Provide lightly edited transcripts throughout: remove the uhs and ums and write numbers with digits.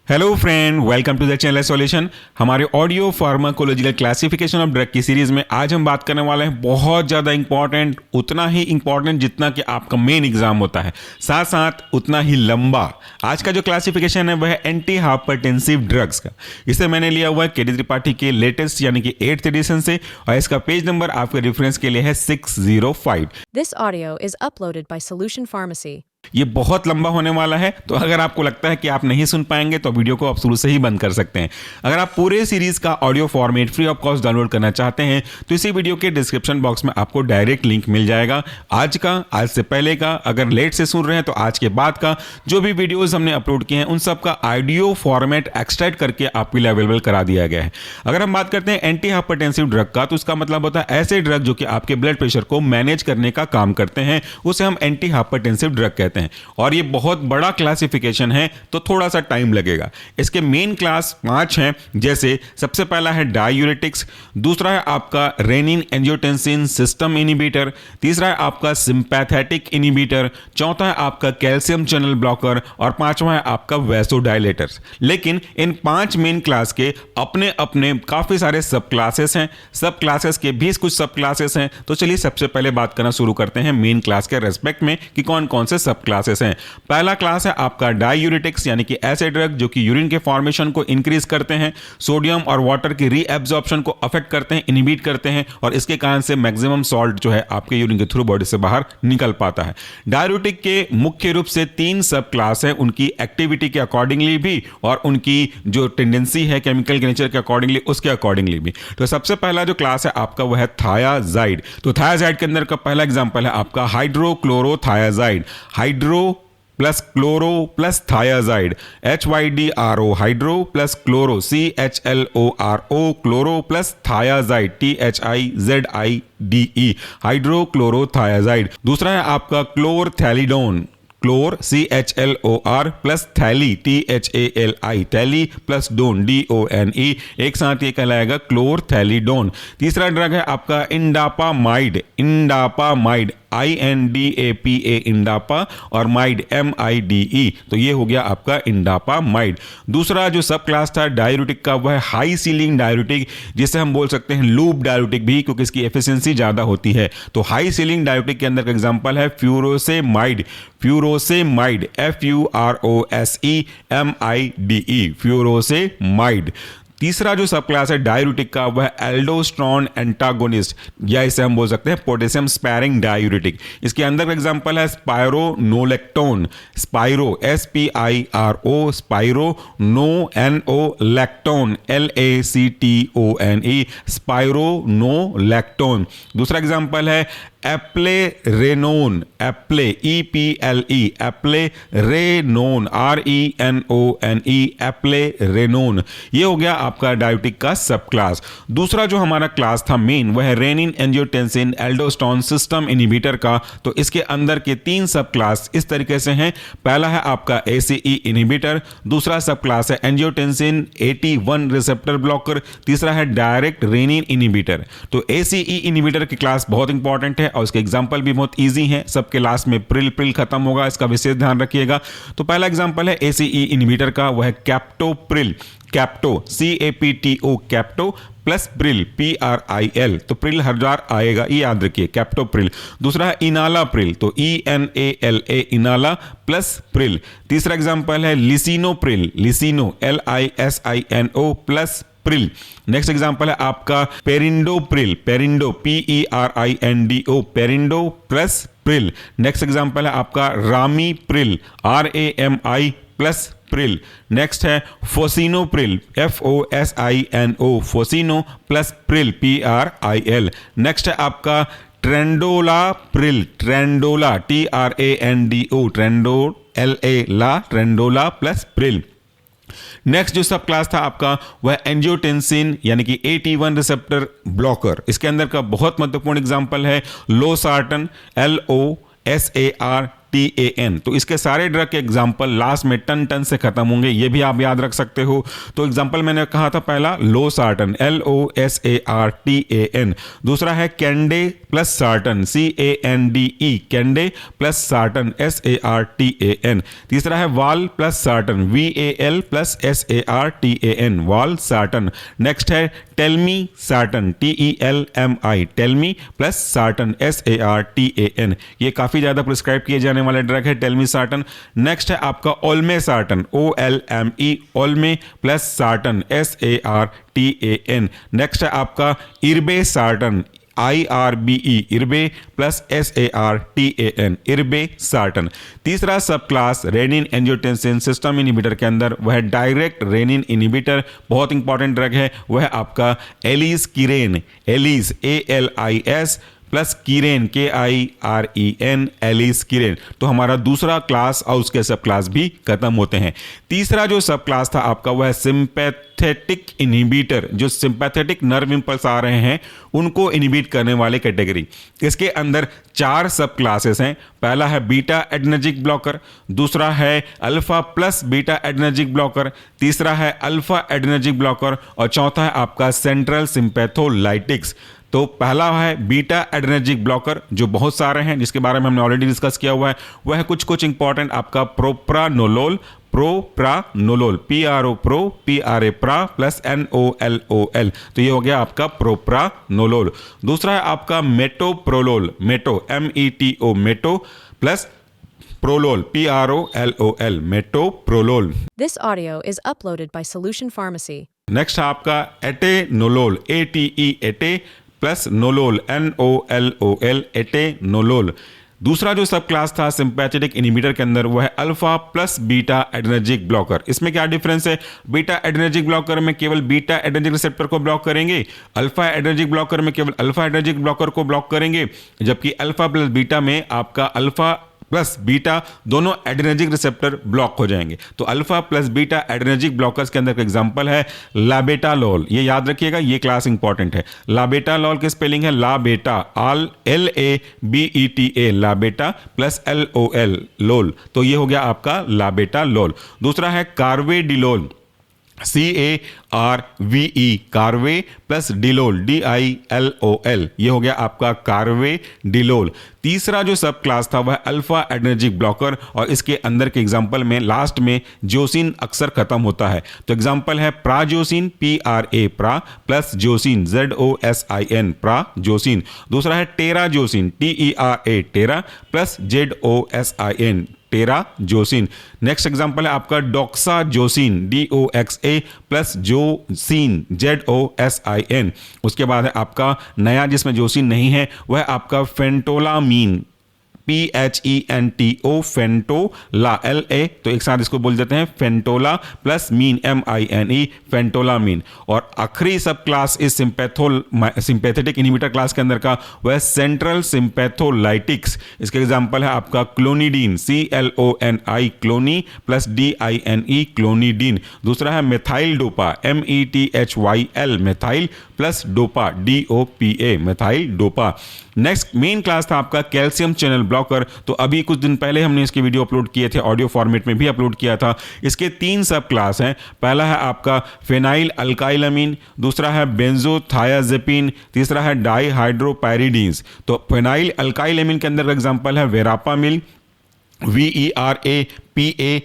Hello friend, welcome to the channel Solution. हमारे audio pharmacological classification of drug की series में आज हम बात करने वाले हैं बहुत ज़्यादा इंपॉर्टेंट, उतना ही इंपॉर्टेंट जितना कि आपका मेन एग्जाम होता है, साथ साथ उतना ही लंबा। आज का जो क्लासिफिकेशन है वह है एंटी हाइपरटेंसिव ड्रग्स का। इसे मैंने लिया हुआ है के डी त्रिपाठी के लेटेस्ट यानी कि 8th एडिशन से, और इसका पेज नंबर आपके रेफरेंस के लिए है 605। This audio is uploaded by Solution Pharmacy. ये बहुत लंबा होने वाला है, तो अगर आपको लगता है कि आप नहीं सुन पाएंगे तो वीडियो को आप शुरू से ही बंद कर सकते हैं। अगर आप पूरे सीरीज का audio format free of cost download करना चाहते हैं तो इसी वीडियो के डिस्क्रिप्शन बॉक्स में आपको डायरेक्ट लिंक मिल जाएगा। आज का, आज से पहले का, अगर लेट से सुन रहे हैं तो आज के बाद का, जो भी वीडियोज हमने अपलोड किए हैं उन सब का ऑडियो फॉर्मेट एक्सट्रैक्ट करके आपके लिए अवेलेबल करा दिया गया है। अगर हम बात करते हैं एंटी हाइपरटेंसिव ड्रग का, तो उसका मतलब होता है ऐसे ड्रग जो कि आपके ब्लड प्रेशर को मैनेज करने का काम करते हैं, उसे हम एंटी हाइपरटेंसिव ड्रग कहते हैं। और ये बहुत बड़ा क्लासिफिकेशन है तो थोड़ा सा टाइम लगेगा। इसके मेन क्लास 5 हैं, जैसे सबसे पहला है डायूरेटिक्स, दूसरा है आपका रेनिन एंजियोटेंसिन सिस्टम इनिबिटर, तीसरा है आपका सिंपैथेटिक इनिबिटर, चौथा है आपका कैल्शियम चैनल ब्लॉकर, और पांचवा है आपका वैसोडायलेटर्स। लेकिन इन 5 मेन क्लास के अपने अपने काफी सारे सब क्लासेस हैं, सब क्लासेस के भी कुछ सब क्लासेस हैं। तो चलिए सबसे पहले बात करना शुरू करते हैं मेन क्लास के रेस्पेक्ट में कि कौन कौन से सब क्लासेस हैं। पहला क्लास है आपका डायूरेटिक्स, यानी कि ऐसे ड्रग जो कि यूरिन के फॉर्मेशन को इंक्रीज करते हैं, सोडियम और वाटर की रीएब्जॉर्प्शन को अफेक्ट करते हैं, इनहिबिट करते हैं, और इसके कारण से मैक्सिमम सॉल्ट जो है आपके यूरिन के थ्रू बॉडी से बाहर निकल पाता है। डायूरेटिक के मुख्य रूप से 3 सब क्लास है, उनकी एक्टिविटी के अकॉर्डिंगली भी और उनकी जो टेंडेंसी है केमिकल के नेचर के अकॉर्डिंगली, उसके अकॉर्डिंगली भी। तो सबसे पहला जो क्लास है आपका वह है थायाजाइड। तो थायाजाइड के अंदर का पहला एग्जांपल है आपका hydrochlorothiazide. Hydro plus chloro plus thiazide, HYDRO, hydro plus chloro, CHLORO, chloro plus thiazide, THIZIDE, hydrochlorothiazide. दूसरा है आपका chlorthalidone, chlor CHLOR plus thali, THALI, thali plus done, DONE, एक साथ ये कहलाएगा क्लोरथैलिडोन। तीसरा ड्रग है आपका इंडापामाइड, इंडापामाइड, INDAPA, इंडापा, और माइड MIDE, तो ये हो गया आपका इंडापामाइड। दूसरा जो सब क्लास था डायूरेटिक का वह है हाई सीलिंग डायूरेटिक, जिसे हम बोल सकते हैं लूप डायूरेटिक भी, क्योंकि इसकी एफिशिएंसी ज्यादा होती है। तो हाई सीलिंग डायूरेटिक के अंदर का एग्जांपल है फ्यूरोसेमाइड, फ्यूरोसेमाइड, FUROSEMIDE, फ्यूरोसेमाइड। तीसरा जो सब क्लास है डायूरेटिक का वह एल्डोस्टेरोन एंटागोनिस्ट, या इसे हम बोल सकते हैं पोटेशियम स्पैरिंग डायूरेटिक। इसके अंदर का एग्जांपल है स्पाइरोनोलेक्टोन, स्पाइरो SPIRO, स्पाइरोनोलेक्टोन, LACTONE, स्पाइरोनोलेक्टोन। दूसरा एग्जांपल है एप्लेरेनोन, एप्ले EPLE, एप्लेरेनोन, RENONE, एप्लेरेनोन। ये हो गया आपका डायूरेटिक का सब क्लास। दूसरा जो हमारा क्लास था मेन वह है renin angiotensin aldosterone system inhibitor का। तो इसके अंदर के 3 सब क्लास इस तरीके से हैं। पहला है आपका ACE इनिबिटर, दूसरा सब क्लास है एंजियोटेंसिन 81 रिसेप्टर ब्लॉकर, तीसरा है डायरेक्ट रेनिन इनिबिटर। तो ACE इनिबिटर की क्लास बहुत इंपॉर्टेंट है और उसके एग्जांपल भी बहुत इजी हैं। सबके लास्ट में प्रिल खत्म होगा, इसका विशेष ध्यान रखिएगा। तो पहला एग्जांपल है ACE इनिबिटर का, वह है captopril, capto CAPTO, capto plus pril PRIL, तो प्रिल हर बार आएगा, ये याद रखिए, कैप्टोप्रिल। दूसरा है इनालाप्रिल, तो ENALA, इनाला प्लस प्रिल। तीसरा एग्जांपल है lisinopril, lisino LISINO plus pril. Next example है आपका perindopril, perindo PERINDO, perindo plus pril. Next example है आपका ramipril, RAMI plus pril. Next है fosinopril, FOSINO, fosino plus pril PRIL। Next है आपका trandolapril, trandola TRANDO, trandola, trandola plus pril. Next जो सब class था आपका वह एंजियोटेंसिन यानी कि 81 रिसेप्टर ब्लॉकर। इसके अंदर का बहुत महत्वपूर्ण एग्जांपल है लोसार्टन, LOSARTAN, TAN। तो इसके सारे ड्रग के एग्जाम्पल लास्ट में टन से खत्म होंगे, ये भी आप याद रख सकते हो। तो एग्जाम्पल मैंने कहा था पहला लोसार्टन, LOSARTAN। दूसरा है कैंडे plus सार्टन, CANDE, कैंडे plus sartan, SARTAN। तीसरा है वाल प्लस सार्टन, VAL प्लस SARTAN, वाल सार्टन। नेक्स्ट है टेल्मी सार्टन, TELMI, टेल्मी प्लस सार्टन, SARTAN। ये काफी ज्यादा प्रिस्क्राइब किए जाने वाले ड्रग है टेल्मी सार्टन। नेक्स्ट है आपका olmesartan, OLME, olme plus sartan, SARTAN। Next है आपका irbesartan, IRBE, irbe plus SARTAN, irbesartan. तीसरा sub class renin angiotensin system inhibitor के अंदर वह डायरेक्ट रेनिन इनिबिटर, बहुत इंपॉर्टेंट ड्रग है, वह आपका aliskiren, alis ALIS plus kiren KIREN, aliskiren. तो हमारा दूसरा क्लास और उसके सब क्लास भी खत्म होते हैं। तीसरा जो सब क्लास था आपका वह सिंपैथेटिक इनहिबिटर, जो सिंपैथेटिक नर्व इंपल्स आ रहे हैं उनको इनहिबिट करने वाले कैटेगरी। इसके अंदर 4 सब क्लासेस हैं। पहला है बीटा एडर्जिक ब्लॉकर, दूसरा है अल्फा प्लस बीटा एडर्जिक ब्लॉकर, तीसरा है अल्फा एडर्जिक ब्लॉकर और चौथा है आपका सेंट्रल सिंपैथोलाइटिक्स। तो पहला है बीटा एडर्जिक ब्लॉकर, जो बहुत सारे हैं जिसके बारे में हमने ऑलरेडी डिस्कस किया हुआ है। वह है कुछ इंपॉर्टेंट आपका propranolol, propranolol, PRO pro, PRA pra plus NOLOL। तो ये हो गया आपका प्रोप्रानोलोल। दूसरा है आपका metoprolol, meto METO, meto plus prolol, PROLOL, metoprolol. This audio is uploaded by Solution Pharmacy. Next है आपका atenolol, ATE, ate plus nolol, NOLOL, atenolol. दूसरा जो सब क्लास था सिंपैथेटिक इनहिबिटर के अंदर वह है अल्फा प्लस बीटा एडर्जिक ब्लॉकर। इसमें क्या डिफरेंस है? बीटा एडर्जिक ब्लॉकर में केवल बीटा एडर्जिक रिसेप्टर को ब्लॉक करेंगे, अल्फा एडर्जिक ब्लॉकर में केवल अल्फा एडर्जिक ब्लॉकर को ब्लॉक करेंगे, जबकि अल्फा प्लस बीटा में आपका अल्फा प्लस बीटा दोनों एड्रेनर्जिक रिसेप्टर ब्लॉक हो जाएंगे। तो alpha plus beta adrenergic blockers के अंदर का एग्जांपल है लाबेटालोल। ये याद रखिएगा, ये क्लास इंपॉर्टेंट है। लाबेटालोल की स्पेलिंग है labeta, LABETA, labeta plus LOL, lol. तो ये हो गया आपका लाबेटालोल। दूसरा है carvedilol, CARVE, carve plus dilol, DILOL। ये हो गया आपका कार्वे डिलोल। तीसरा जो सब क्लास था वह अल्फा एडर्जिक ब्लॉकर और इसके अंदर के एग्जांपल में लास्ट में जोसिन अक्सर खत्म होता है। तो एग्जांपल है prazosin, PRA pra plus zosin, ZOSIN, prazosin. दूसरा है terazosin, TERA, tera plus ZOSIN, terazosin. Next example है आपका doxazosin, DOXA plus zosin, ZOSIN। उसके बाद है आपका नया जिसमें जोसिन नहीं है वह आपका फेंटोलामीन, PHENTO, फेंटोला, LA। तो एक साथ इसको बोल देते हैं फेंटोला प्लस मीन, MINE, फेंटोलामीन। और आखिरी सब क्लास इस सिंपैथेटिक इनहिबिटर क्लास के अंदर का वह सेंट्रल सिंपैथोलाइटिक्स। इसके एग्जांपल है आपका clonidine, CLONI, Clooney plus DINE, clonidine. दूसरा है methyl dopa, METHYL, methyl plus dopa, DOPA, methyl dopa. Next main class था आपका कैल्शियम चैनल ब्लॉकर। तो अभी कुछ दिन पहले हमने इसके वीडियो अपलोड किए थे, ऑडियो फॉर्मेट में भी अपलोड किया था। इसके 3 सब क्लास हैं। पहला है आपका फेनाइल अल्काइलामीन, दूसरा है बेंजोथायाजेपिन, तीसरा है डाईहाइड्रोपायरिडीन्स। तो फेनाइल अल्काइलामीन के अंदर का एग्जांपल है वेरापामिल, VERAPAMIL,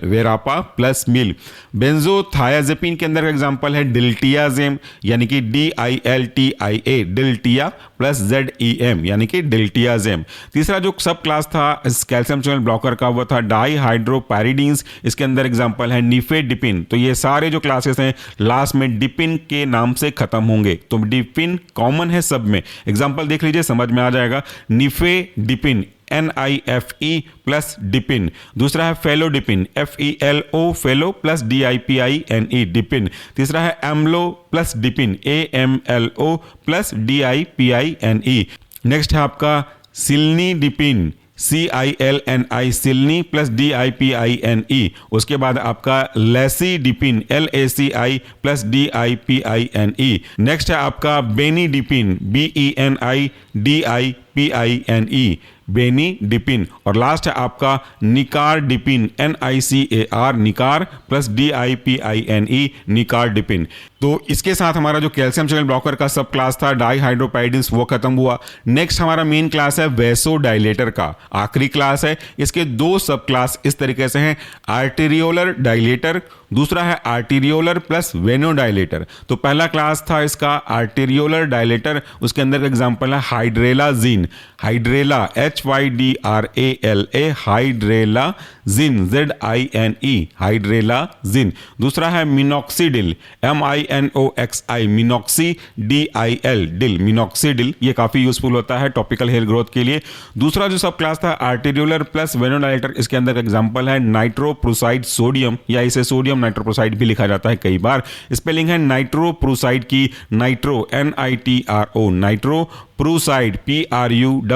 वेरापा प्लस मिल। बेंजोथायाजेपिन के अंदर का एग्जांपल है डिल्टियाजेम, यानी कि DILTIA, डिल्टिया प्लस ZEM, यानी कि डिल्टियाजेम। तीसरा जो सब क्लास था इस कैल्शियम चैनल ब्लॉकर का वो था डाईहाइड्रोपायरिडीन्स। इसके अंदर एग्जांपल है निफेडिपिन। तो ये सारे जो क्लासेस हैं लास्ट में डिपिन के नाम से खत्म होंगे। तो डिपिन कॉमन है सब में। एग्जांपल देख लीजिए, समझ में आ जाएगा। Nifedipine, NIFE plus dipine. दूसरा है felodipine, FELO, felo plus DIPINE, dipine. तीसरा है amlo plus dipine, AMLO plus DIPINE। Next है आपका cilnidipine, CILNI, cilni plus DIPINE। उसके बाद आपका lacidipine, LACI plus DIPINE। Next है आपका बेनीडिपिन, BENIDIPINE, बेनिडिपिन, और लास्ट है आपका nicardipine, NICAR, nicar plus DIPINE, nicardipine. तो इसके साथ हमारा जो कैल्शियम चैनल ब्लॉकर का सब क्लास था डाइहाइड्रोपाइरिडिन्स वो खत्म हुआ। नेक्स्ट हमारा मेन क्लास है वैसोडाइलेटर का, आखिरी क्लास है। इसके दो सब क्लास इस तरीके से हैं, आर्टेरियोलर डाइलेटर, दूसरा है आर्टेरियोलर प्लस वेनोडाइलेटर। तो पहला क्लास था इसका आर्टेरियोलर डाइलेटर, उसके अंदर का एग्जांपल है hydralazine, hydrala HYDRALA, hydralazine ZINE, hydralazine. दूसरा है minoxidil, MINOXI, minoxidil, dil, minoxidil. ये काफी यूजफुल होता है टॉपिकल हेयर ग्रोथ के लिए। दूसरा जो सब क्लास था आर्टेरियोलर प्लस वेनोडाइलेटर, इसके अंदर का एग्जांपल है नाइट्रोप्रोसाइड सोडियम, या इसे सोडियम नाइट्रोप्रोसाइड भी लिखा जाता है कई बार। स्पेलिंग है नाइट्रोप्रोसाइड की, nitro NITRO, nitroprusside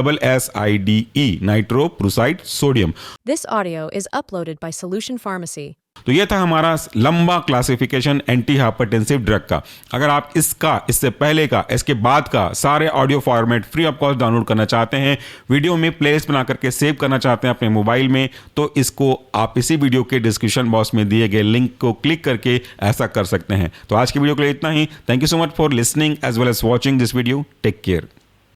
PRUSSIDE, nitroprusside sodium. This audio is uploaded by Solution Pharmacy. तो ये था हमारा लंबा क्लासिफिकेशन एंटी हाइपरटेंसिव ड्रग का। अगर आप इसका, इससे पहले का, इसके बाद का सारे audio format free of cost download करना चाहते हैं, वीडियो में प्लेलिस्ट बना करके सेव करना चाहते हैं अपने मोबाइल में, तो इसको आप इसी वीडियो के डिस्क्रिप्शन बॉक्स में दिए गए लिंक को क्लिक करके ऐसा कर सकते हैं। तो आज की वीडियो के लिए इतना ही। Thank you so much for listening as well as watching this video. Take care.